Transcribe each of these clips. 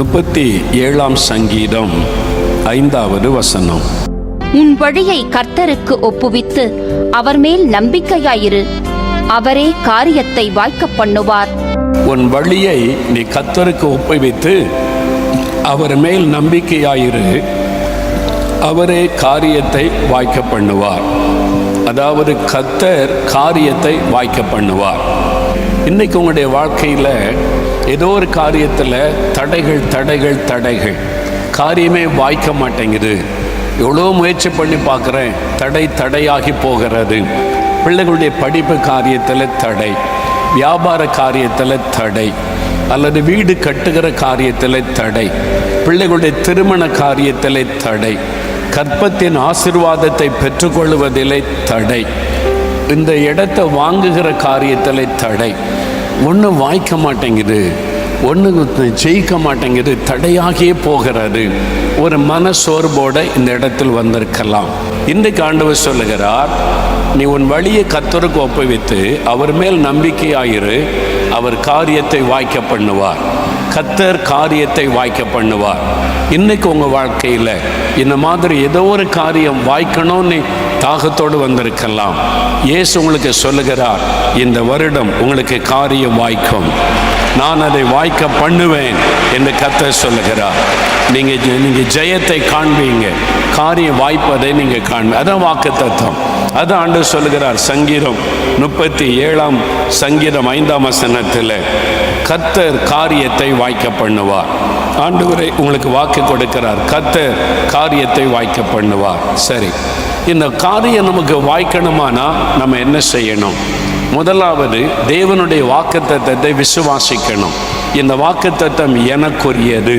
37 சங்கீதம் 5வது வசனம். உன் வழியை கர்த்தருக்கு ஒப்புவித்து அவர் மேல் நம்பிக்கையாயிரு, அவரே காரியத்தை வாய்க்க பண்ணுவார். உன் வழியை நீ கர்த்தருக்கு ஒப்புவித்து அவர் மேல் நம்பிக்கையாயிரு, அவரே காரியத்தை வாய்க்க பண்ணுவார். அதாவது கர்த்தர் காரியத்தை வாய்க்க பண்ணுவார். இன்னைக்கு உங்களுடைய வாழ்க்கையில் ஏதோ ஒரு காரியத்தில் தடைகள் காரியமே வாய்க்க மாட்டேங்குது. எவ்வளோ முயற்சி பண்ணி பார்க்குறேன், தடையாகி போகிறது. பிள்ளைகளுடைய படிப்பு காரியத்தில் தடை, வியாபார காரியத்தில் தடை, அல்லது வீடு கட்டுகிற காரியத்தில் தடை, பிள்ளைகளுடைய திருமண காரியத்தில் தடை, கற்பத்தின் ஆசீர்வாதத்தை பெற்றுக்கொள்வதிலே தடை, இந்த இடத்தை வாங்குகிற காரியத்தில் தடை. ஒன்று வாய்க்க மாட்டேங்குது, ஒன்று ஜெயிக்க மாட்டேங்குது, தடையாகியே போகிறது. ஒரு மனசோர்வோடு இந்த இடத்தில் வந்திருக்கலாம். இன்றைக்கு ஆண்டவர் சொல்லுகிறார், நீ உன் வழியை கர்த்தருக்கு ஒப்புவித்து அவர் மேல் நம்பிக்கையாயிரு, அவர் காரியத்தை வாய்க்க பண்ணுவார். கர்த்தர் காரியத்தை வாய்க்க பண்ணுவார். இன்னைக்கு உங்கள் வாழ்க்கையில் இந்த மாதிரி ஏதோ ஒரு காரியம் வாய்க்கணும்னு தாகத்தோடு வந்திருக்கலாம். இயேசு உங்களுக்கு சொல்லுகிறார், இந்த வருடம் உங்களுக்கு காரியம் வாய்க்கும், நான் அதை வாய்க்க பண்ணுவேன் என்று கர்த்தர் சொல்லுகிறார். நீங்கள் ஜெயத்தை காண்பீங்க, காரியம் வாய்ப்பதை நீங்கள் காண்பீங்க. அதான் வாக்குத்தத்தம். அதான் ஆண்டவர் சொல்லுகிறார். சங்கீதம் 37 சங்கீதம் 5 வசனத்தில் கர்த்தர் காரியத்தை வாய்க்க பண்ணுவார். ஆண்டவரே உங்களுக்கு வாக்கு கொடுக்கிறார், கர்த்தர் காரியத்தை வாய்க்க பண்ணுவார். சரி, இந்த காரியம் நமக்கு வாய்க்கணுமானா நம்ம என்ன செய்யணும்? முதலாவது, தேவனுடைய வாக்குத்தத்தத்தை விசுவாசிக்கணும். இந்த வாக்குத்தத்தம் எனக்குரியது,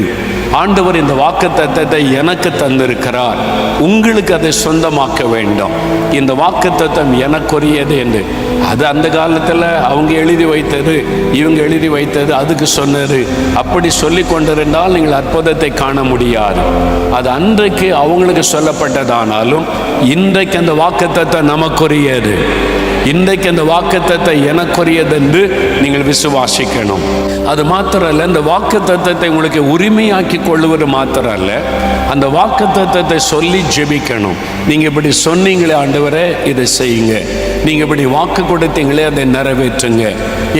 ஆண்டவர் இந்த வாக்குத்தத்தத்தை எனக்கு தந்திருக்கிறார், உங்களுக்கு அதை சொந்தமாக்க வேண்டும். இந்த வாக்குத்தத்தம் எனக்குரியது என்று. அது அந்த காலத்தில் அவங்க எழுதி வைத்தது, இவங்க எழுதி வைத்தது, அதுக்கு சொன்னது, அப்படி சொல்லி கொண்டிருந்தால் நீங்கள் அற்புதத்தை காண முடியாது. அது அன்றைக்கு அவங்களுக்கு சொல்லப்பட்டதானாலும் இன்றைக்கு அந்த வாக்குத்தத்தம் நமக்குரியது. இன்றைக்கு அந்த வாக்குத்தத்தத்தை எனக்குரியது என்று நீங்கள் விசுவாசிக்கணும். அது மாத்திரம் அல்ல, இந்த வாக்குத்தத்தத்தை உங்களுக்கு உரிமையாக்கி கொள்வது மாத்திரம் அல்ல, அந்த வாக்குத்தத்தத்தை சொல்லி ஜெபிக்கணும். நீங்கள் இப்படி சொன்னீங்களே ஆண்டவரே, இதை செய்யுங்க, நீங்கள் இப்படி வாக்கு கொடுத்தீங்களே, அதை நிறைவேற்றுங்க.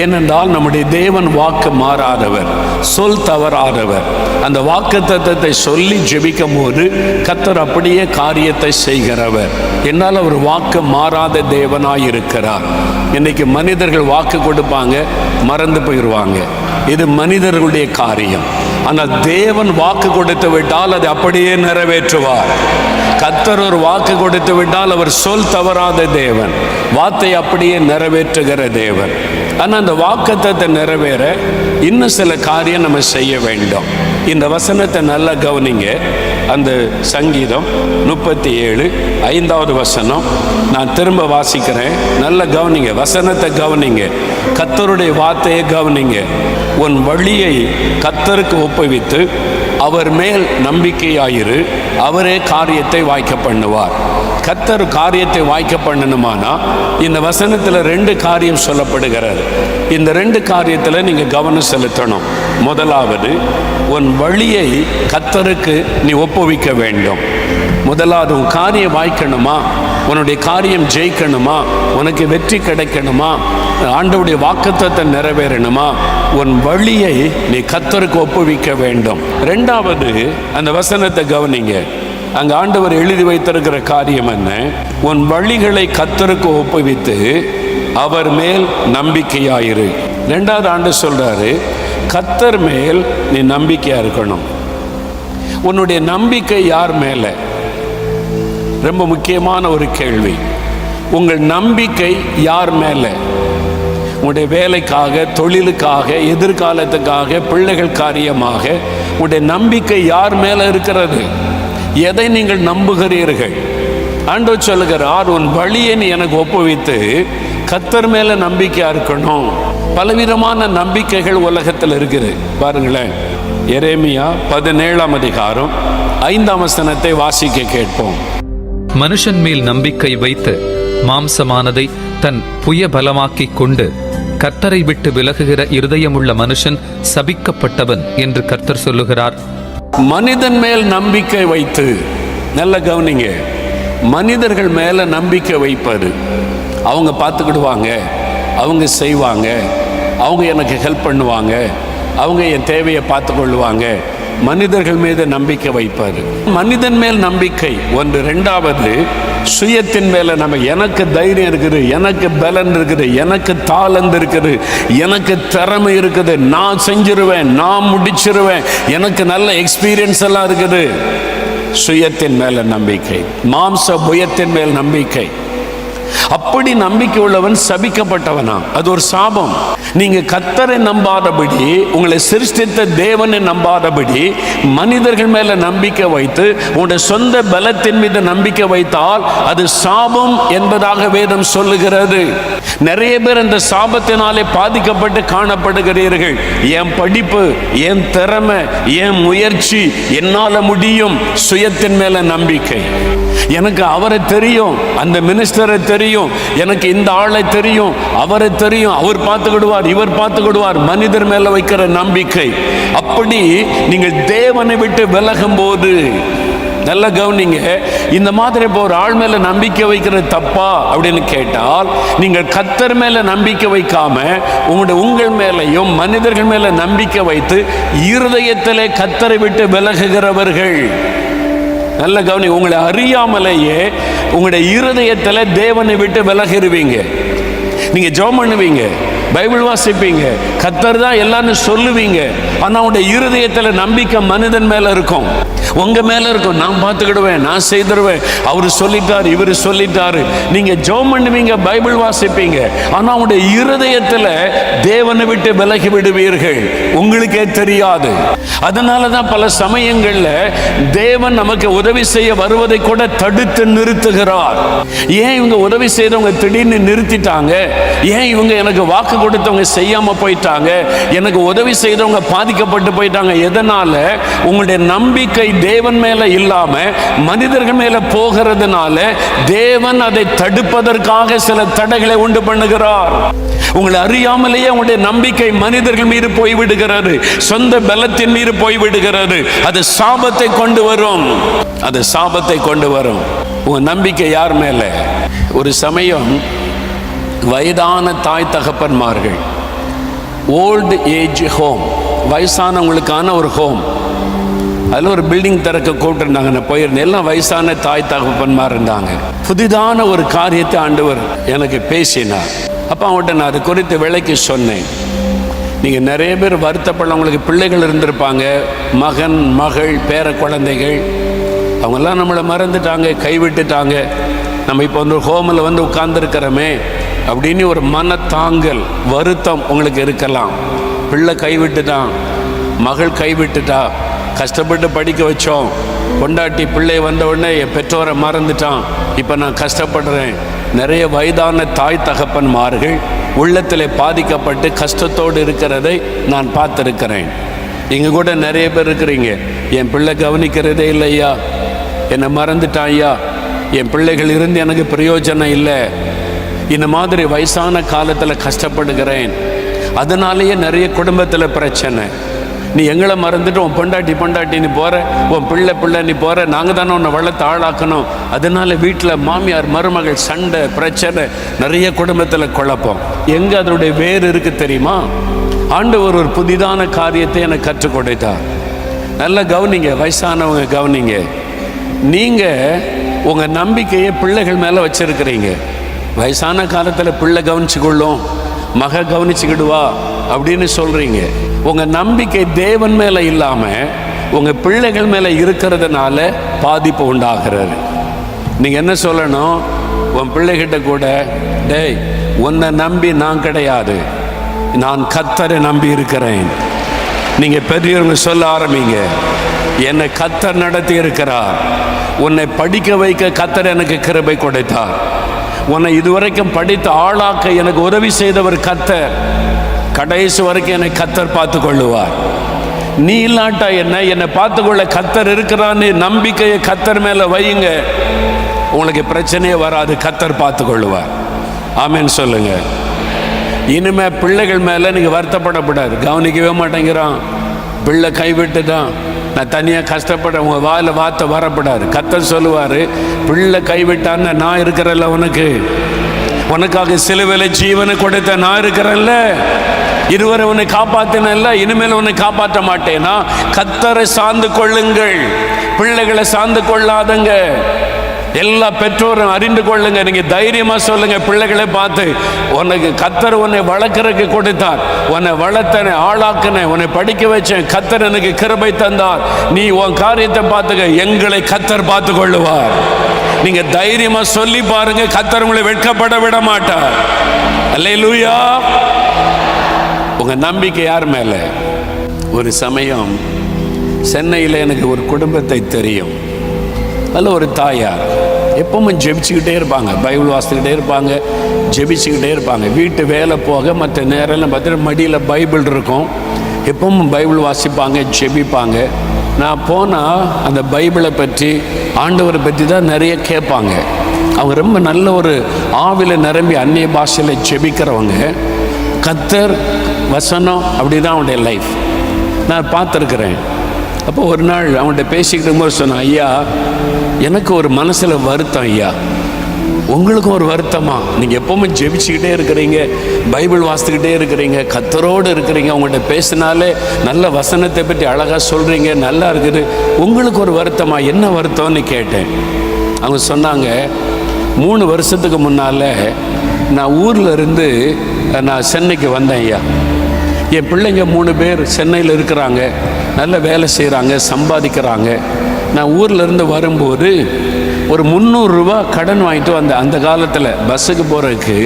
ஏனென்றால் நம்முடைய தேவன் வாக்கு மாறாதவர், சொல் தவறாதவர். அந்த வாக்குத்தத்தத்தை சொல்லி ஜெபிக்கும் போது கர்த்தர் அப்படியே காரியத்தை செய்கிறவர். என்னால் அவர் வாக்கு மாறாத தேவனாய் இருக்கிறார். இன்னைக்கு மனிதர்கள் வாக்கு கொடுப்பாங்க, மறந்து போயிடுவாங்க. இது மனிதர்களுடைய காரியம். ஆனால் தேவன் வாக்கு கொடுத்து விட்டால் அதை அப்படியே நிறைவேற்றுவார். கர்த்தர் ஒரு வாக்கு கொடுத்து விட்டால் அவர் சொல் தவறாத தேவன், வார்த்தை அப்படியே நிறைவேற்றுகிற தேவன். ஆனால் அந்த வாக்குத்தத்தை நிறைவேற இன்னும் சில காரியம் நம்ம செய்ய வேண்டும். இந்த வசனத்தை நல்லா கவனிங்க. அந்த சங்கீதம் 37 5வது வசனம் நான் திரும்ப வாசிக்கிறேன். நல்லா கவனிங்க, வசனத்தை கவனிங்க, கர்த்தருடைய வார்த்தையை கவனிங்க. உன் வழியை கர்த்தருக்கு ஒப்புவித்து அவர் மேல் நம்பிக்கையாயிரு, அவரே காரியத்தை வாய்க்க பண்ணுவார். கர்த்தர் காரியத்தை வாய்க்க பண்ணணுமானா இந்த வசனத்தில் 2 காரியம் சொல்லப்படுகிறது. இந்த 2 காரியத்தில் நீங்கள் கவனம் செலுத்தணும். முதலாவது, உன் வழியை கர்த்தருக்கு நீ ஒப்புவிக்க வேண்டும். முதலாவது, உன் காரியம் வாய்க்கணுமா, உன்னுடைய காரியம் ஜெயிக்கணுமா, உனக்கு வெற்றி கிடைக்கணுமா, ஆண்டவருடைய வாக்குத்தத்தத்தை நிறைவேறணுமா, உன் வழியை நீ கர்த்தருக்கு ஒப்புவிக்க வேண்டும். 2வது, அந்த வசனத்தை கவனிங்க. அங்கே ஆண்டவர் எழுதி வைத்திருக்கிற காரியம் என்ன? உன் வழிகளை கர்த்தருக்கு ஒப்புவித்து அவர் மேல் நம்பிக்கையாயிரு. 2வது ஆண்டு சொல்றாரு, கர்த்தர் மேல் நீ நம்பிக்கையா இருக்கணும். உன்னுடைய நம்பிக்கை யார் மேல? ரொம்ப முக்கியமான ஒரு கேள்வி. உங்கள் நம்பிக்கை யார் மேல? உங்களுடைய வேலைக்காக, தொழிலுக்காக, எதிர்காலத்துக்காக, பிள்ளைகள் காரியமாக உங்களுடைய நம்பிக்கை யார் மேல இருக்கிறது? எதை நீங்கள் நம்புகிறீர்கள்? ஆண்டவர் சொல்லுகிறார், உன் வழியை நீ எனக்கு ஒப்புவித்து கர்த்தர் மேல நம்பிக்கையா இருக்கணும். பலவிதமான நம்பிக்கைகள் உலகத்தில் இருக்குது. பாருங்களேன், எரேமியா 17 அதிகாரம் 5 வசனத்தை வாசிக்க கேட்போம். மனுஷன் மேல் நம்பிக்கை வைத்து மாம்சமானதை தன் புய பலமாக்கிக் கொண்டு கர்த்தரை விட்டு விலகுகிற இருதயமுள்ள மனுஷன் சபிக்கப்பட்டவன் என்று கர்த்தர் சொல்லுகிறார். மனிதன் மேல் நம்பிக்கை வைத்து, நல்ல கவனிங்க, மனிதர்கள் மேல நம்பிக்கை வைப்பது, அவங்க பார்த்துக்கிடுவாங்க, அவங்க செய்வாங்க, அவங்க எனக்கு ஹெல்ப் பண்ணுவாங்க, அவங்க என் தேவையை பார்த்து கொள்ளுவாங்க, மனிதர்கள் மீது நம்பிக்கை வைப்பாரு. மனிதன் மேல் நம்பிக்கை ஒன்று. ரெண்டாவது, சுயத்தின் மேல நம்ம, எனக்கு தைரியம் இருக்குது, எனக்கு பலன் இருக்குது, எனக்கு தாளந்து இருக்குது, எனக்கு திறமை இருக்குது, நான் செஞ்சிருவேன், நான் முடிச்சிருவேன், எனக்கு நல்ல எக்ஸ்பீரியன்ஸ் எல்லாம் இருக்குது. சுயத்தின் மேல நம்பிக்கை, மாம்ச புயத்தின் மேல் நம்பிக்கை. அப்படி நம்பிக்கை உள்ளவன் சபிக்கப்பட்டவனா, அது ஒரு சாபம். நீங்க கர்த்தரை நம்பாதபடி, உங்களை சிருஷ்டித்த தேவனை நம்பாதபடி மனிதர்கள் மேல நம்பிக்கை வைத்து உங்களுடைய சொந்த பலத்தின் மீது நம்பிக்கை வைத்தால் அது சாபம் என்பதாக வேதம் சொல்லுகிறது. நிறைய பேர் இந்த சாபத்தினாலே பாதிக்கப்பட்டு காணப்படுகிறீர்கள். என் படிப்பு, என் திறமை, என் முயற்சி, என்னால முடியும், சுயத்தின் மேல நம்பிக்கை. எனக்கு அவரை தெரியும், அந்த மினிஸ்டரை தெரியும், எனக்கு இந்த ஆளை தெரியும், அவரை தெரியும், அவர் பார்த்துக்கிடுவார், இவர் பார்த்துக்கிடுவார், மனிதர் மேல வைக்கிற நம்பிக்கை. அப்படி நீங்கள் தேவனை விட்டு விலகும் போது, நல்ல கவனிங்க, இந்த மாதிரி இப்போ ஒரு ஆள் மேல நம்பிக்கை வைக்கிறது தப்பா அப்படின்னு கேட்டால், நீங்கள் கர்த்தர் மேல நம்பிக்கை வைக்காம உங்கள் மேலையும் மனிதர்கள் மேல நம்பிக்கை வைத்து இருதயத்திலே கர்த்தரை விட்டு விலகுகிறவர்கள். நல்ல கவனி, உங்களை அறியாமலேயே உங்களுடைய இருதயத்தில் தேவனை விட்டு விலகிருவீங்க. நீங்க ஜெபம் பண்ணுவீங்க, பைபிள் வாசிப்பீங்க, கர்த்தர் தான் எல்லாரும் சொல்லுவீங்க, ஆனா உங்களுடைய இருதயத்தில் நம்பிக்கை மனிதன் மேல இருக்கும், உங்க மேல இருக்கும். நான் பார்த்துக்கிடுவேன், நான் செய்திருவேன், அவரு சொல்லிட்டாரு, இவரு சொல்லிட்டாரு. நீங்க ஜெபம் பண்ணுவீங்க, பைபிள் வாசிப்பீங்க, ஆனா உங்களுடைய இருதயத்தில் தேவனை விட்டு விலகி விடுவீர்கள், உங்களுக்கே தெரியாது. அதனாலதான் பல சமயங்கள்ல தேவன் நமக்கு உதவி செய்ய வருவதை கூட தடுத்து நிறுத்துகிறார். ஏன் இவங்க உதவி செய்தவங்க திடீர்னு நிறுத்திட்டாங்க? ஏன் இவங்க எனக்கு வாக்கு கொடுத்தவங்க செய்யாம போயிட்டாங்க? எனக்கு உதவி செய்தவங்க பாதிக்கப்பட்டு போயிட்டாங்க. எதனால? உங்களுடைய நம்பிக்கை தேவன் மேல இல்லாம மனிதர்கள் மேல போகிறதுனால தேவன் அதை தடுப்பதற்காக சில தடைகளை உண்டு பண்ணுகிறார். உங்களை அறியாமலேயே உங்களுடைய நம்பிக்கை மனிதர்கள் மீது போய்விடுகிறது, சொந்த பலத்தின் மீது போய்விடுகிறது. அது சாபத்தை கொண்டு வரும், அது சாபத்தை கொண்டு வரும். உங்க நம்பிக்கை யார் மேல? ஒரு சமயம் வயதான தாய் தகப்பன்மார்கள், ஓல்டு ஏஜ் ஹோம், வயசானவங்களுக்கான ஒரு ஹோம், அதில் ஒரு பில்டிங் திறக்க கூப்பிட்டுருந்தாங்க. நான் போயிருந்தேன். எல்லாம் வயசான தாய் தகப்பன்மார் இருந்தாங்க. புதிதான ஒரு காரியத்தை ஆண்டவர் எனக்கு பேசினார். அப்போ அவங்கள்ட்ட நான் அது குறித்து விளக்கி சொன்னேன். நீங்கள் நிறைய பேர் வருத்தப்படவங்களுக்கு பிள்ளைகள் இருந்திருப்பாங்க, மகன் மகள் பேர குழந்தைகள், அவங்கெல்லாம் நம்மளை மறந்துட்டாங்க, கைவிட்டுட்டாங்க. நம்ம இப்போ வந்து ஹோமில் வந்து உட்கார்ந்துருக்கிறோமே அப்படின்னு ஒரு மனத்தாங்கல், வருத்தம் உங்களுக்கு இருக்கலாம். பிள்ளை கைவிட்டுட்டான், மகள் கைவிட்டுட்டா, கஷ்டப்பட்டு படிக்க வச்சோம், கொண்டாட்டி பிள்ளை வந்த உடனே என் பெற்றோரை மறந்துட்டான், இப்போ நான் கஷ்டப்படுறேன். நிறைய வயதான தாய் தகப்பன்மார்கள் உள்ளத்தில் பாதிக்கப்பட்டு கஷ்டத்தோடு இருக்கிறதை நான் பார்த்துருக்கிறேன். இங்கே கூட நிறைய பேர் இருக்கிறீங்க, என் பிள்ளை கவனிக்கிறதே இல்லையா, என்னை மறந்துட்டான் ஐயா, என் பிள்ளைகள் இருந்து எனக்கு பிரயோஜனம் இல்லை, இந்த மாதிரி வயசான காலத்தில் கஷ்டப்படுகிறேன். அதனாலேயே நிறைய குடும்பத்தில் பிரச்சனை. நீ எங்களை மறந்துட்டு உன் பொண்டாட்டி நீ போகிற, உன் பிள்ளை நீ போகிற, நாங்கள் தானே உன்னை வளர்த்து ஆளாக்கணும். அதனால வீட்டில் மாமியார் மருமகள் சண்டை பிரச்சனை, நிறைய குடும்பத்தில் குழப்பம். எங்கே அதனுடைய வேறு இருக்குது தெரியுமா? ஆண்டவர் ஒரு புதிதான காரியத்தை எனக்கு கற்றுக் கொடுத்தார். நல்லா கவனிங்க, வயசானவங்க கவனிங்க. நீங்கள் உங்கள் நம்பிக்கையை பிள்ளைகள் மேலே வச்சுருக்கிறீங்க. வயசான காலத்தில் பிள்ளை கவனிச்சுக்கொள்ளும், மக கவனிச்சுக்கிடுவா அப்படின்னு சொல்கிறீங்க. உங்கள் நம்பிக்கை தேவன் மேலே இல்லாமல் உங்கள் பிள்ளைகள் மேலே இருக்கிறதுனால பாதிப்பு உண்டாகிறது. நீங்கள் என்ன சொல்லணும்? உன் பிள்ளைகிட்ட கூட, டேய், உன்னை நம்பி நான் கிடையாது, நான் கர்த்தரை நம்பி இருக்கிறேன். நீங்கள் பெரியவங்க சொல்ல ஆரம்பிங்க, என்னை கர்த்தர் நடத்தி இருக்கிறார், உன்னை படிக்க வைக்க கர்த்தர் எனக்கு கிருபை கொடுத்தார், உன்னை இதுவரைக்கும் படித்து ஆளாக்க எனக்கு உதவி செய்தவர் கர்த்தர், கடைசி வரைக்கும் என்னை கர்த்தர் பார்த்து கொள்ளுவார். நீ இல்லாட்டா என்னை பார்த்துக்கொள்ள கர்த்தர் இருக்கிறான்னு நம்பிக்கையை கர்த்தர் மேல வையுங்க, உங்களுக்கு பிரச்சனையே வராது, கர்த்தர் பார்த்து கொள்ளுவார். ஆமென் சொல்லுங்க. இனிமே பிள்ளைகள் மேலே நீங்கள் வருத்தப்படக்கூடாது. கவனிக்கவே மாட்டேங்கிறான், பிள்ளை கைவிட்டுதான், நான் தனியாக கஷ்டப்பட, உங்கள் வாயில் வார்த்தை வரப்படாது. கர்த்தர் சொல்லுவார், பிள்ளை கைவிட்டான்னு நான் இருக்கிறல்ல, உனக்காக சிலுவையில் ஜீவனை கொடுத்த நான் இருக்கிறேன்ல, இருவரை உன்னை காப்பாத்தினல்ல, இனிமேல் உன்னை காப்பாற்ற மாட்டேனா? கர்த்தரை சார்ந்து கொள்ளுங்கள், பிள்ளைகளை சார்ந்து கொள்ளாதங்க. எல்லா பெற்றோரும் அறிந்து கொள்ளுங்க. நீங்க தைரியமா சொல்லுங்க பிள்ளைகளை பார்த்து, உனக்கு கர்த்தர் உன்னை வளர்க்கறதுக்கு கொடுத்தார், உன்னை வளர்த்தன, ஆளாக்குன, உன்னை படிக்க வச்சேன், கர்த்தர் எனக்கு கிருபை தந்தார், நீ உன் காரியத்தை பார்த்துக்க, எங்களை கர்த்தர் பார்த்து கொள்ளுவார். நீங்க தைரியமா சொல்லி பாருங்க, கர்த்தர் உங்களை வெட்கப்பட விட மாட்டார். அல்லேலூயா. உங்க நம்பிக்கை யார் மேல? ஒரு சமயம் சென்னையில் எனக்கு ஒரு குடும்பத்தை தெரியும். அதில் ஒரு தாயார் எப்பவும் ஜெபிச்சுக்கிட்டே இருப்பாங்க, பைபிள் வாசிச்சுக்கிட்டே இருப்பாங்க, ஜெபிச்சுக்கிட்டே இருப்பாங்க. வீட்டு வேலை போக மற்ற நேரம் பார்த்தீங்கன்னா மடியில் பைபிள் இருக்கும், எப்பவும் பைபிள் வாசிப்பாங்க, ஜெபிப்பாங்க. நான் போனால் அந்த பைபிளை பற்றி, ஆண்டவரை பற்றி தான் நிறைய கேட்பாங்க. அவங்க ரொம்ப நல்ல ஒரு ஆவில நிரம்பி அந்நிய பாஷையில் ஜெபிக்கிறவங்க. கர்த்தர் வசனம் அப்படி தான் அவனுடைய லைஃப் நான் பார்த்துருக்குறேன். அப்போ ஒரு நாள் அவன்கிட்ட பேசிக்கிட்டு போது சொன்னான், ஐயா எனக்கு ஒரு மனசில் வருத்தம் ஐயா. உங்களுக்கும் ஒரு வருத்தமா? நீங்கள் எப்பவுமே ஜெபிச்சுக்கிட்டே இருக்கிறீங்க, பைபிள் வாசித்துக்கிட்டே இருக்கிறீங்க, கர்த்தரோடு இருக்கிறீங்க, உங்கள்கிட்ட பேசினாலே நல்ல வசனத்தை பற்றி அழகாக சொல்கிறீங்க, நல்லா இருக்குது, உங்களுக்கு ஒரு வருத்தமா? என்ன வருத்தம்னு கேட்டேன். அவங்க சொன்னாங்க, 3 வருஷத்துக்கு முன்னால் நான் ஊரில் இருந்து நான் சென்னைக்கு வந்தேன் ஐயா. என் பிள்ளைங்க 3 பேர் சென்னையில் இருக்கிறாங்க, நல்ல வேலை செய்கிறாங்க, சம்பாதிக்கிறாங்க. நான் ஊரில் இருந்து வரும்போது ஒரு 300 ரூபா கடன் வாங்கிட்டு வந்தேன். அந்த காலத்தில் பஸ்ஸுக்கு போகிறதுக்கு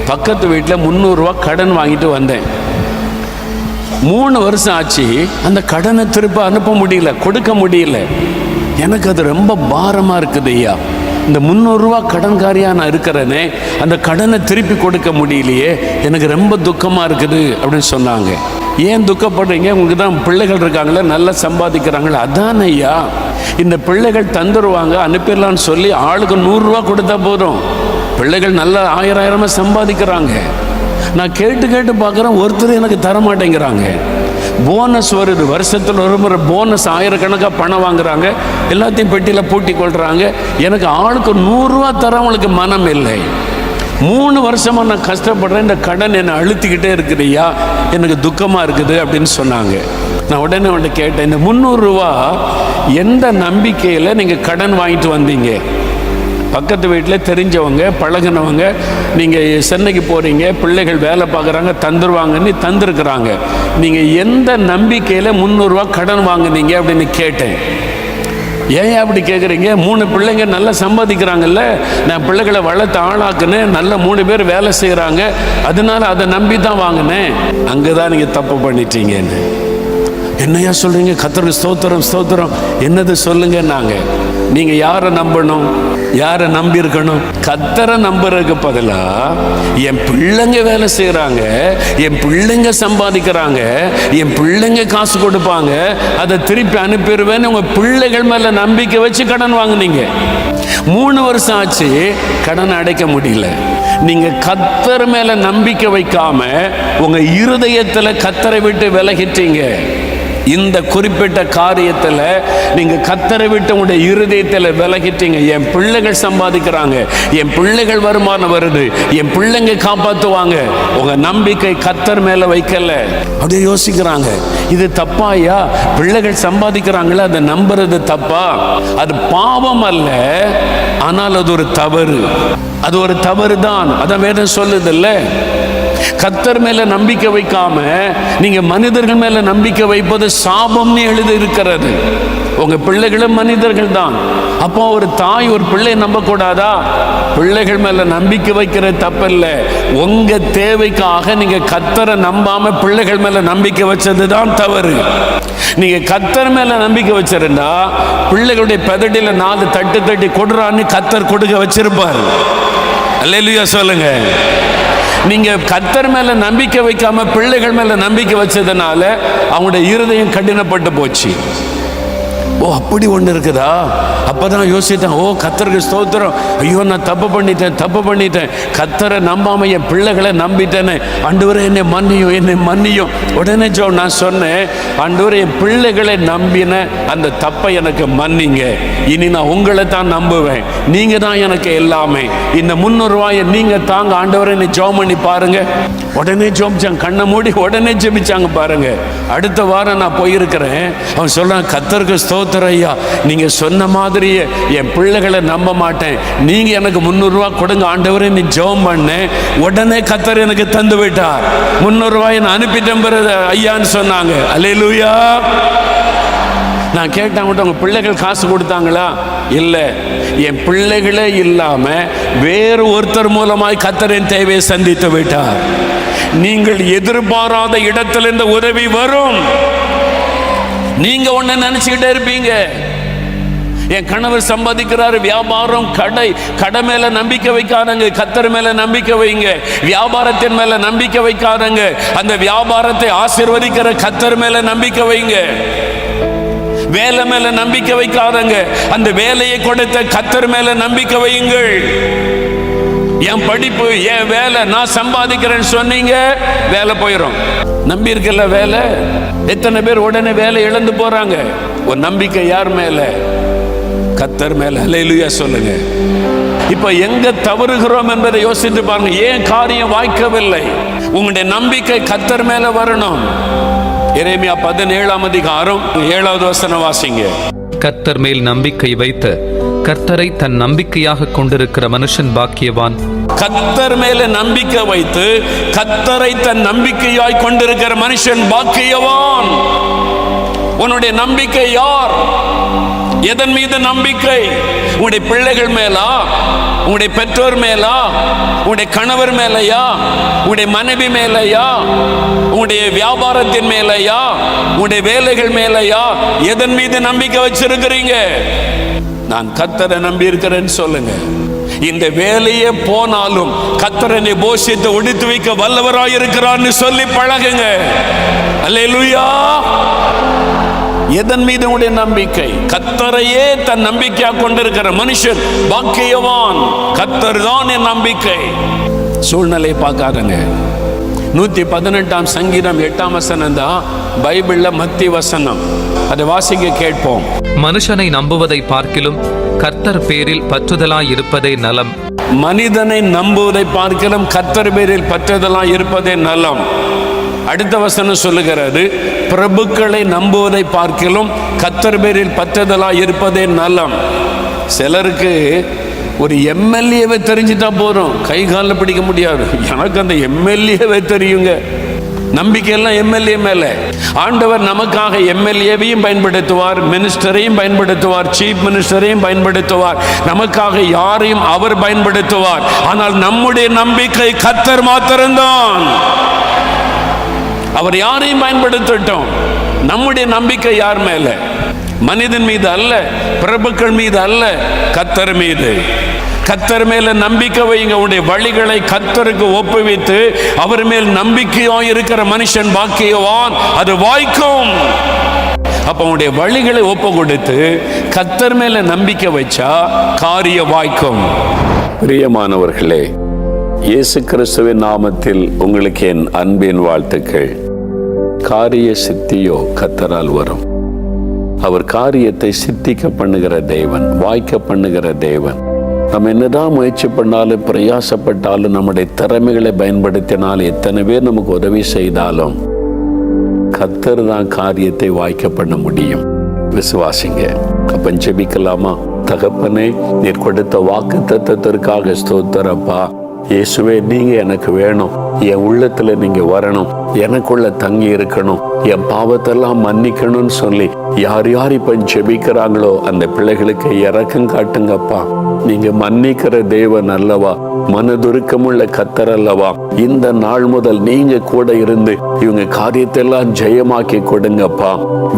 பக்கத்து வீட்டில் 300 ரூபா கடன் வாங்கிட்டு வந்தேன். 3 வருஷம் ஆச்சு, அந்த கடனை திருப்ப அனுப்ப முடியல, கொடுக்க முடியல. எனக்கு அது ரொம்ப பாரமாக இருக்குது ஐயா. இந்த 300 ரூபா கடன்காரியாக நான் இருக்கிறேனே, அந்த கடனை திருப்பி கொடுக்க முடியலையே, எனக்கு ரொம்ப துக்கமாக இருக்குது அப்படின்னு சொன்னாங்க. ஏன் துக்கப்படுறீங்க? உங்களுக்கு தான் பிள்ளைகள் இருக்காங்களே, நல்லா சம்பாதிக்கிறாங்களே. அதான் ஐயா, இந்த பிள்ளைகள் தந்துடுவாங்க, அனுப்பிடலான்னு சொல்லி ஆளுக்கு 100 ரூபா கொடுத்தா போதும், பிள்ளைகள் நல்லா 1000 சம்பாதிக்கிறாங்க. நான் கேட்டு கேட்டு பார்க்குறேன், ஒருத்தர் எனக்கு தர மாட்டேங்கிறாங்க. போனஸ் வருது, வருஷத்தில் ஒரு முறை போனஸ், ஆயிரக்கணக்காக பணம் வாங்குறாங்க, எல்லாத்தையும் பெட்டியில் பூட்டி கொள்கிறாங்க. எனக்கு ஆளுக்கு 100 ரூபா தரவங்களுக்கு மனம் இல்லை. 3 வருஷமாக நான் கஷ்டப்படுறேன், இந்த கடன் என்னை அழுத்திக்கிட்டே இருக்குதுய்யா, எனக்கு துக்கமாக இருக்குது அப்படின்னு சொன்னாங்க. நான் உடனே அவன்கிட்ட கேட்டேன், இந்த 300 ரூபா எந்த நம்பிக்கையில் நீங்கள் கடன் வாங்கிட்டு வந்தீங்க? பக்கத்து வீட்டில் தெரிஞ்சவங்க, பழகினவங்க, நீங்கள் சென்னைக்கு போகிறீங்க, பிள்ளைகள் வேலை பார்க்குறாங்க, தந்துடுவாங்கன்னு தந்துருக்குறாங்க, நீங்கள் எந்த நம்பிக்கையில் 300 ரூபா கடன் வாங்குனீங்க அப்படின்னு கேட்டேன். ஏன் அப்படி கேட்குறீங்க? 3 பிள்ளைங்க நல்லா சம்பாதிக்கிறாங்கல்ல, நான் பிள்ளைகளை வளர்த்து ஆளாக்குனேன், நல்ல 3 பேர் வேலை செய்கிறாங்க, அதனால அதை நம்பி தான் வாங்கினேன். அங்கே தான் நீங்கள் தப்பு பண்ணிட்டீங்கன்னு. என்னையா சொல்கிறீங்க? கர்த்தருக்கு ஸ்தோத்திரம் ஸ்தோத்திரம், என்னது சொல்லுங்க. நீங்கள் யாரை நம்பணும்? யாரை நம்பி இருக்கணும்? கர்த்தரை நம்புறதுக்கு பதிலாக என் பிள்ளைங்க வேலை செய்கிறாங்க, என் பிள்ளைங்க சம்பாதிக்கிறாங்க, என் பிள்ளைங்க காசு கொடுப்பாங்க, அதை திருப்பி அனுப்பிடுவேன்னு உங்கள் பிள்ளைகள் மேலே நம்பிக்கை வச்சு கடன் வாங்குனீங்க. 3 வருஷம் ஆச்சு, கடன் அடைக்க முடியல. நீங்க கர்த்தர் மேல நம்பிக்கை வைக்காம உங்க இருதயத்தில் கர்த்தரை விட்டு விலகிட்டீங்க. இந்த குறிப்பிட்ட காரியத்தில் நீங்க கர்த்தரை விட்டு உங்களுடைய இருதயத்தில் விலகிட்டீங்க. என் பிள்ளைகள் சம்பாதிக்கிறாங்க, என் பிள்ளைகள் வருமானம் வருது, என் பிள்ளைங்க காப்பாற்றுவாங்க, உங்க நம்பிக்கை கர்த்தர் மேல வைக்கல. அப்படியே யோசிக்கிறாங்க, இது தப்பாயா? பிள்ளைகள் சம்பாதிக்கிறாங்களே, அதை நம்புறது தப்பா? அது பாவம் அல்ல, ஆனால் அது ஒரு தவறு. அது ஒரு தவறு தான். அதான் வேதம் சொல்லுது இல்ல, கர்த்தர் மேல நம்பிக்கை வைக்காம நீங்க மனிதர்கள் மேல நம்பிக்கை வைப்பது சாபம்னு எழுதி இருக்கிறது. உங்க பிள்ளைகளும் மனிதர்கள் தான். அப்போ ஒரு தாய் ஒரு பிள்ளையை நம்ப கூடாதா? பிள்ளைகள் மேல நம்பிக்கை வைக்கிறது தப்பில்லை. உங்க தேவைக்காக நீங்க கர்த்தரை நம்பாம பிள்ளைகள் மேல நம்பிக்கை வச்சது தான் தவறு. நீங்க கர்த்தர் மேல நம்பிக்கை வச்சிருந்தா பிள்ளைகளுடைய பெதடியில 4 தட்டு தட்டி கொடுறான்னு கர்த்தர் கொடுக்க வச்சிருப்பாரு. அல்லேலூயா சொல்லுங்க. நீங்க கர்த்தர் மேல நம்பிக்கை வைக்காம பிள்ளைகள் மேல நம்பிக்கை வச்சதுனால அவங்களுடைய இருதயம் கடினப்பட்டு போச்சு. ஓ, அப்படி ஒன்று இருக்குதா? அப்பதான் யோசித்தேன், ஓ கர்த்தருக்கு ஸ்தோத்திரம், ஐயோ நான் தப்பு பண்ணிட்டேன், கர்த்தரை நம்பாம என் பிள்ளைகளை நம்பிட்டேன்னு, ஆண்டவரே என்னை மன்னியும். உடனே நான் சொன்னேன், ஆண்டவரே என் பிள்ளைகளை நம்பின அந்த தப்பை எனக்கு மன்னிங்க, இனி நான் உங்களை தான் நம்புவேன், நீங்க தான் எனக்கு எல்லாமே, இந்த 300 ரூபாயை நீங்க தாங்க ஆண்டவரே, நீ ஜெபம் பண்ணி பாருங்க. உடனே ஜெபிச்சாங்க, கண்ணை மூடி உடனே ஜெபிச்சாங்க பாருங்க. அடுத்த வாரம் நான் போயிருக்கிறேன், அவன் சொல்றான், கர்த்தருக்கு ஸ்தோத்திரம் ஐயா, நீங்க சொன்ன மாதிரியே என் பிள்ளைகளை நம்ப மாட்டேன், நீங்க எனக்கு 300 ரூபாய் கொடுங்க ஆண்டவரே, நீ ஜெபம் பண்ண. உடனே கர்த்தர் எனக்கு தந்து விட்டார். 300 ரூபாயை நான் அனுப்பிட்டேன் ஐயான்னு சொன்னாங்க. அல்லேலூயா. நான் கேட்டேன், உங்க பிள்ளைகள் காசு கொடுத்தாங்களா? இல்லை, என் பிள்ளைகளே இல்லாம வேறு ஒருத்தர் மூலமாய் கர்த்தரின் தேவையை சந்தித்து விட்டார். நீங்கள் எதிர்பாராத இடத்துல இந்த உதவி வரும். நீங்க ஒண்ணு நினைச்சுக்கிட்டே இருப்பீங்க, என் கணவர் சம்பாதிக்கிறாரு, வியாபாரம், கடை மேல நம்பிக்கை வைக்காதங்க, கர்த்தர் மேல நம்பிக்கை வைங்க. வியாபாரத்தின் மேல நம்பிக்கை வைக்காதங்க, அந்த வியாபாரத்தை ஆசீர்வதிக்கிற கர்த்தர் மேல நம்பிக்கை வைங்க. வேலை மேல நம்பிக்கை வைக்காதங்க, அந்த வேலையை கொடுத்த கர்த்தர் மேல நம்பிக்கை வையுங்கள். என் படிப்பு, என் வேலை, நான் சம்பாதிக்கிறேன்னு சொன்னீங்க, வேலை போயிடும். நம்பி இருக்கல வேலை. எத்தனை பேர் உடனே வேலை இழந்து போறாங்க? ஒரு நம்பிக்கை யார் மேல? கர்த்தர் மேல. அல்லேலூயா சொல்லுங்க. இப்ப எங்க தவறுகிறோம் என்பதை யோசித்து பாருங்க. ஏன் காரியம் வாய்க்கவில்லை? உங்களுடைய நம்பிக்கை கர்த்தர் மேல வரணும். எரேமியா 17ஆம் அதிகாரம் 7வது வசனம் வாசிங்க. கர்த்தர் மேல் நம்பிக்கை வைத்து கர்த்தரை தன் நம்பிக்கையாக கொண்டிருக்கிற மனுஷன் பாக்கியவான். கர்த்தர் மேல நம்பிக்கை வைத்து கர்த்தரை தன் நம்பிக்கையாய் கொண்டிருக்கிற மனுஷன் பாக்கியவான். உன்னுடைய நம்பிக்கை யார்? எதன் மீது நம்பிக்கை? உங்களுடைய பிள்ளைகள் மேலா? உங்களுடைய பெற்றோர் மேலா? உங்களுடைய கணவர் மேலையா? உங்களுடைய மனைவி மேலையா? உங்களுடைய வியாபாரத்தின் மேலையா? உங்களுடைய வேலைகள் மேலையா? எதன் மீது நம்பிக்கை வச்சிருக்கிறீங்க? நான் கர்த்தரை நம்பி இருக்கிறேன்னு சொல்லுங்க. இந்த வேலையே போனாலும் கர்த்தரை போஷித்து ஒடித்து வைக்க வல்லவராயிருக்கிறான்னு சொல்லி பழகுங்க. அல்லேலூயா. எதன் மீது உடைய நம்பிக்கை? கர்த்தரையே தன் நம்பிக்கையா கொண்டிருக்கிற மனுஷன் பாக்கியவான். கர்த்தர் தான் என் நம்பிக்கை. சூழ்நிலை பார்க்காதங்க. 118ஆம் சங்கீதம் 8ஆம் வசனம் தான் பைபிள்ல மத்தி வசனம். அதை வாசிக்க கேட்போம். மனுஷனை நம்புவதை பார்க்கிலும் கர்த்தர் பேரில் பற்றுதலாய் இருப்பதே நலம். மனிதனை நம்புவதை பார்க்கிலும் கர்த்தர் பேரில் பற்றுதலாய் இருப்பதே நலம். அடுத்த வசனம் சொல்லுகிறது, பிரபுக்களை நம்புவதை பார்க்கிலும் கர்த்தர் பேரில் பற்றுதலாய் இருப்பதே நலம். சிலருக்கு ஒரு எம்எல்ஏவை தெரிஞ்சிட்டா போதும், கை காலில் பிடிக்க முடியாது. எனக்கு அந்த எம்எல்ஏவை தெரியுங்க. நம்பிக்கையெல்லாம் எம்எல்ஏ மேல. ஆண்டவர் நமக்காக எம்எல்ஏவையும் பயன்படுத்துவார், மினிஸ்டரையும் பயன்படுத்துவார், சீஃப் மினிஸ்டரையும் பயன்படுத்துவார், நமக்காக யாரையும் அவர் பயன்படுத்துவார். ஆனால் நம்முடைய நம்பிக்கை கர்த்தர் மாத்திரம்தான். அவர் யாரையும் பயன்படுத்தட்டும், நம்முடைய நம்பிக்கை யார் மேல? மனிதன் மீது அல்ல, பிரபுக்கள் மீது அல்ல, கர்த்தர் மீது. கர்த்தர் மேல நம்பிக்கை வைங்க. உடைய வழிகளை கர்த்தருக்கு ஒப்புவித்து அவர் மேல் நம்பிக்கையா இருக்கிற மனுஷன் பாக்கியவான். அது வாய்க்கும். அப்ப உடைய வழிகளை ஒப்பு கொடுத்து கர்த்தர் மேல நம்பிக்கை வச்சா காரிய வாய்க்கும். பிரியமானவர்களே, இயேசு கிறிஸ்துவின் நாமத்தில் உங்களுக்கு என் அன்பின் வாழ்த்துக்கள். காரிய சித்தியோ கர்த்தரால் வரும். அவர் காரியத்தை சித்திக்க பண்ணுகிற தேவன், வாய்க்க பண்ணுகிற தேவன். நம்ம என்னதான் முயற்சி பண்ணாலும், பிரயாசப்பட்டாலும், நம்முடைய திறமைகளை பயன்படுத்தினாலும், எத்தனை பேர் நமக்கு உதவி செய்தாலும் கர்த்தர் தான் காரியத்தை வாய்க்க பண்ண முடியும். விசுவாசிங்க. அப்ப ஜெபிக்கலாமா? தகப்பனே, நீர் கொடுத்த வாக்கு தத்தத்திற்காக ஸ்தோத்திரப்பா. இயேசுவே, நீங்க எனக்கு வேணும். என் உள்ளத்துல நீங்க வரணும், எனக்குள்ள தங்கி இருக்கணும், என் பாவத்தெல்லாம் மன்னிக்கணும்னு சொல்லி யார் யார் இப்ப ஜெபிக்கிறாங்களோ அந்த பிள்ளைகளுக்கு இரக்கம் காட்டுங்கப்பா. நீங்க மன்னிக்கிற தேவன் அல்லவா, மனதுருக்கமுள்ள கர்த்தர் அல்லவா. இந்த நாள் முதல் நீங்க கூட இருந்து இவங்க காரியத்தெல்லாம் ஜெயமாக்கி கொடுங்கப்பா.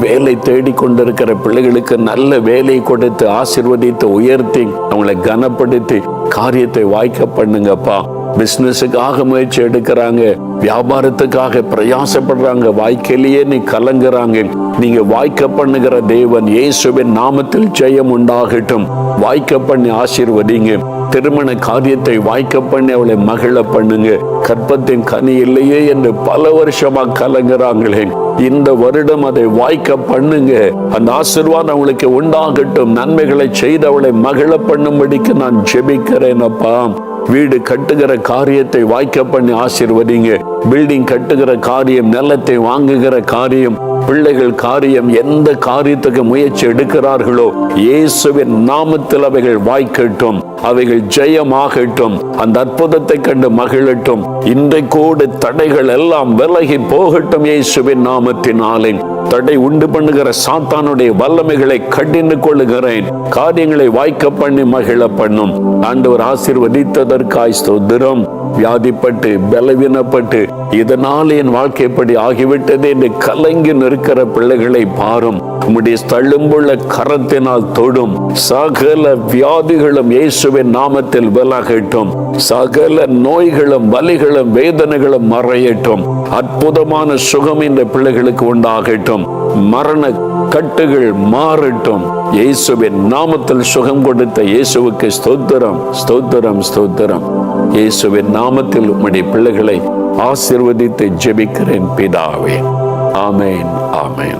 வேலை தேடி கொண்டிருக்கிற பிள்ளைகளுக்கு நல்ல வேலை கொடுத்து ஆசீர்வதித்து உயர்த்தி அவங்களை கனப்படுத்தி காரியத்தை வாய்க்க பண்ணுங்கப்பா. பிசினஸுக்காக முயற்சி எடுக்கிறாங்க, வியாபாரத்துக்காக பிரயாசப்படுறாங்க, வாய்க்கலையே நீ கலங்குறாங்க. நீங்க வாய்க்க பண்ணுகிற தேவன். இயேசுவின் நாமத்தில் ஜெயம் உண்டாகட்டும். வாய்க்க பண்ணி ஆசீர்வதிங்க. திருமண காரியத்தை வாய்க்க பண்ணி அவளை மகிழ பண்ணுங்க. கற்பத்தின் கனி இல்லையே என்று பல வருஷமா கலங்குறாங்களே, இந்த வருடம் அதை வாய்க்க பண்ணுங்க. அந்த ஆசீர்வாதம் அவளுக்கு உண்டாகட்டும். நன்மைகளை செய்து அவளை மகிழ பண்ணும்படிக்கு நான் ஜெபிக்கிறேன் அப்பா. வீடு கட்டுகிற காரியத்தை வாய்க்க பண்ணி ஆசீர்வதிங்க. பில்டிங் கட்டுகிற காரியம், நிலத்தை வாங்குகிற காரியம், பிள்ளைகள் காரியம், எந்த காரியத்துக்கு முயற்சி எடுக்கிறார்களோ இயேசுவின் நாமத்தில் அவைகள் வாய்க்கட்டும், அவைகள் ஜெயமாகட்டும். அந்த அற்புதத்தை கண்டு மகிழட்டும். இன்றைக்கோடு தடைகள் எல்லாம் விலகி போகட்டும் இயேசுவின் நாமத்தினாலே. தடை உண்டு பண்ணுகிற சாத்தானுடைய வல்லமைகளை கடிந்து கொள்ளுகிறேன். காரியங்களை வாய்க்க பண்ணி மகிழ பண்ணும். ஆண்டவர் ஆசீர்வதித்ததற்காய் ஸ்தோத்திரம். வியாதிப்பட்டு பலவீனப்பட்டு இதனால் என் வாழ்க்கைப்படி ஆகிவிட்டது என்று கலங்கி நிற்கிற பிள்ளைகளை பாரும். உம்முடைய தழும்புள்ள கரத்தினால் தொடும். சகல வியாதிகளும் இயேசுவின் நாமத்தில் விலகட்டும். சகல நோய்களும் வலிகளும் வேதனைகளும் மறையட்டும். அற்புதமான சுகம் இந்த பிள்ளைகளுக்கு உண்டாகட்டும். மரண கட்டுகள் மாறட்டும். இயேசுவின் நாமத்தில் சுகம் கொடுத்த இயேசுவுக்கு ஸ்தோத்திரம், ஸ்தோத்திரம், ஸ்தோத்திரம். இயேசுவின் நாமத்தில் உம்முடைய பிள்ளைகளை ஆசீர்வதித்து ஜெபிக்கிறேன் பிதாவே. ஆமென், ஆமென்.